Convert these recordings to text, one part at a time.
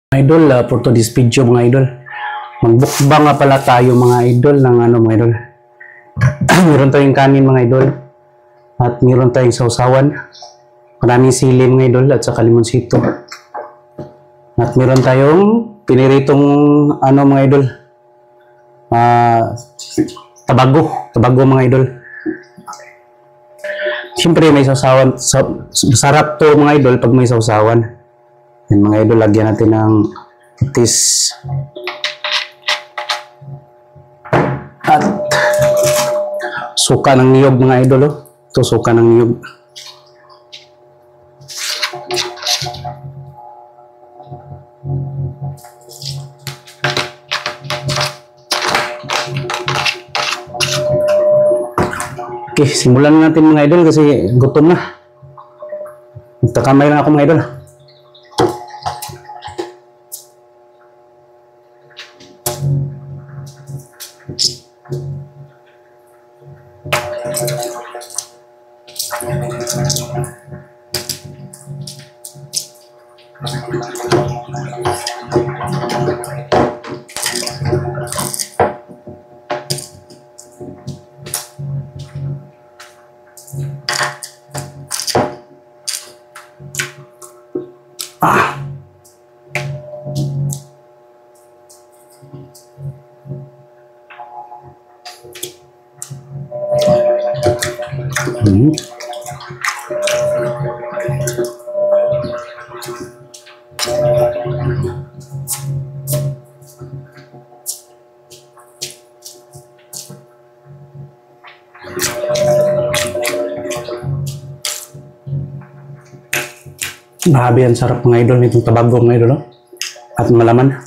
Idol, for today's video mga idol, magbukbang nga pala tayo mga idol ng mga idol. Meron tayong kanin mga idol at meron tayong sausawan, maraming sili mga idol at saka limonsito, at meron tayong piniritong mga idol, tabago mga idol. Siyempre may sausawan, sarap to mga idol pag may sausawan. Yan mga idol, lagyan natin ng patis at suka ng niyog mga idol. Ito suka ng niyog. Okay, simulan natin mga idol kasi gutom na. Nagtakamay lang ako mga idol. Grabe, ang sarap mga idol nitong tabago mga idol, at malaman.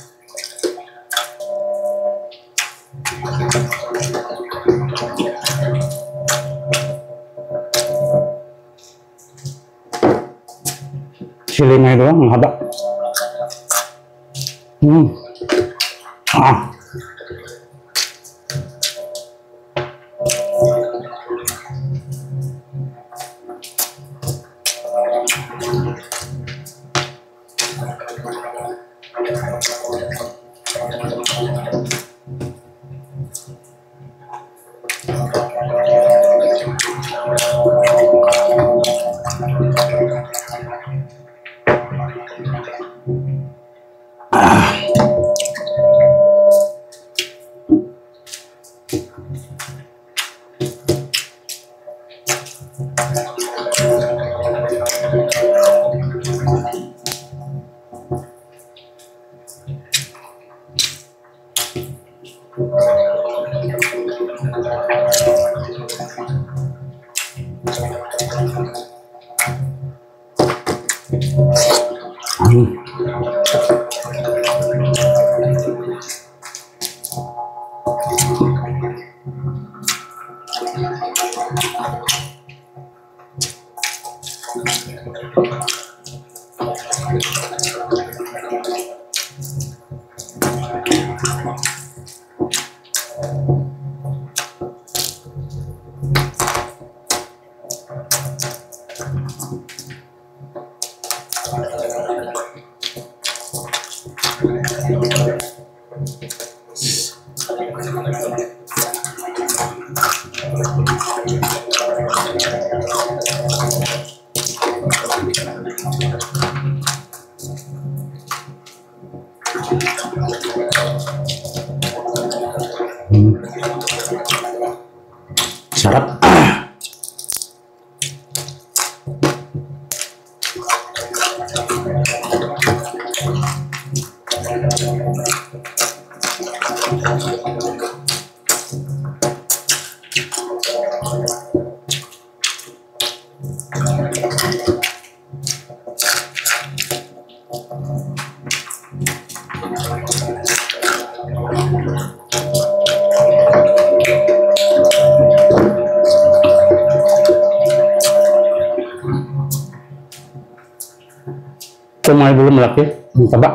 Sili mga idol, ang haba. Sarap. Ito mga idol, malaki, ang taba.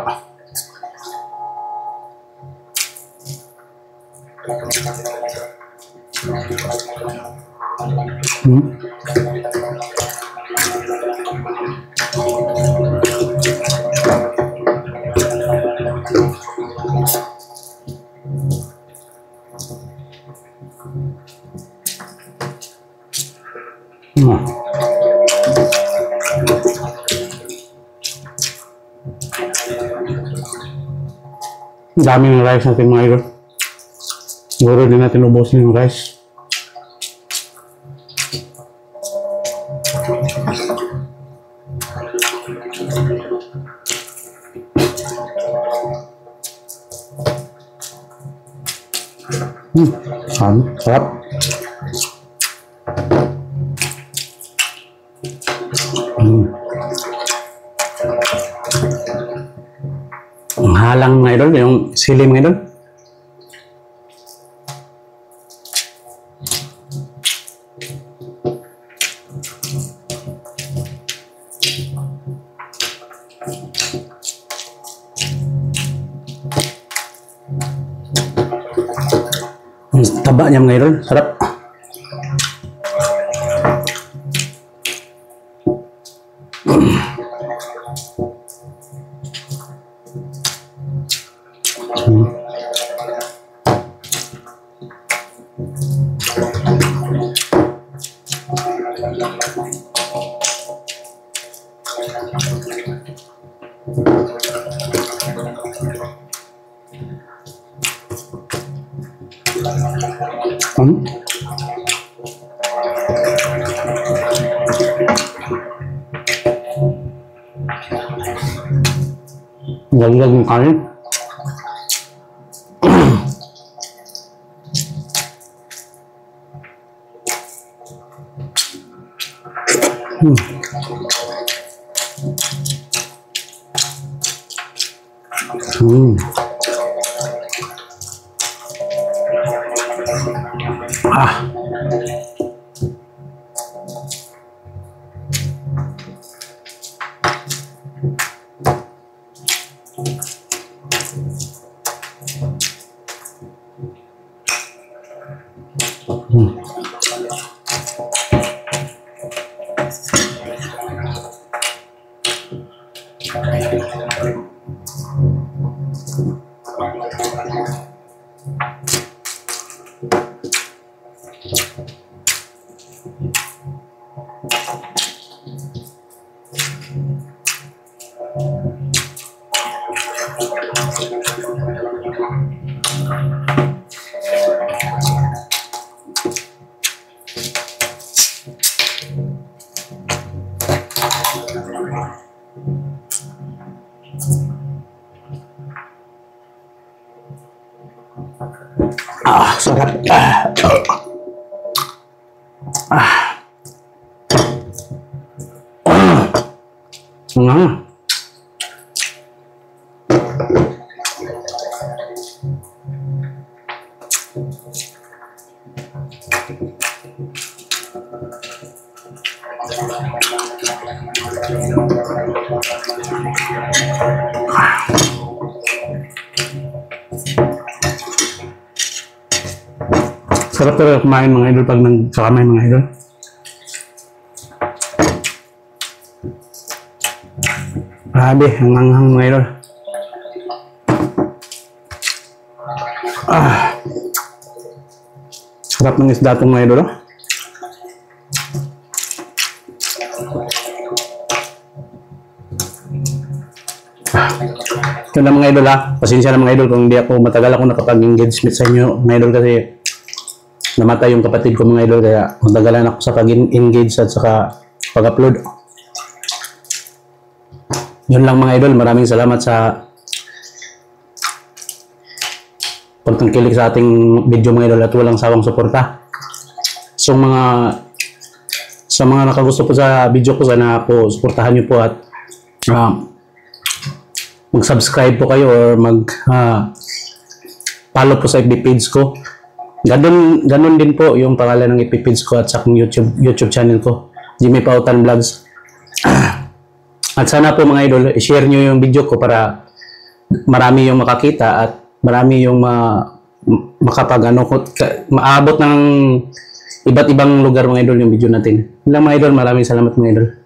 Ang dami ng rice natin mga idol. Siguro din natin ubusin yung rice. Sarap. Ang halang mga idol, yung sili mga idol. Ang taba niya mga idol, sarap. Laglag yung kanin. Sarap. Sarap talaga kumain mga idol pag nagsakamay mga idol. Grabe, ang anghang mga idol. Sarap ng isda itong mga idol. Ito na mga idol ha. Pasensya na mga idol kung hindi ako matagal ako nakapag-engage sa inyo mga idol kasi namatay yung kapatid ko mga idol kaya matagalan ako sa pag-engage at saka pag-upload. Yun lang mga idol, maraming salamat sa pagtangkilik sa ating video mga idol at walang sawang suporta. So sa mga nakagusto po sa video ko, sana po suportahan nyo po at mag-subscribe po kayo or mag-follow po sa FB page ko. Ganun din po yung pangalan ng FB page ko at sa YouTube channel ko, Jimmy Pautan Vlogs. At sana po mga idol, i-share nyo yung video ko para marami yung makakita at marami yung maabot ng iba't ibang lugar mga idol yung video natin. Yun lang mga idol, maraming salamat mga idol.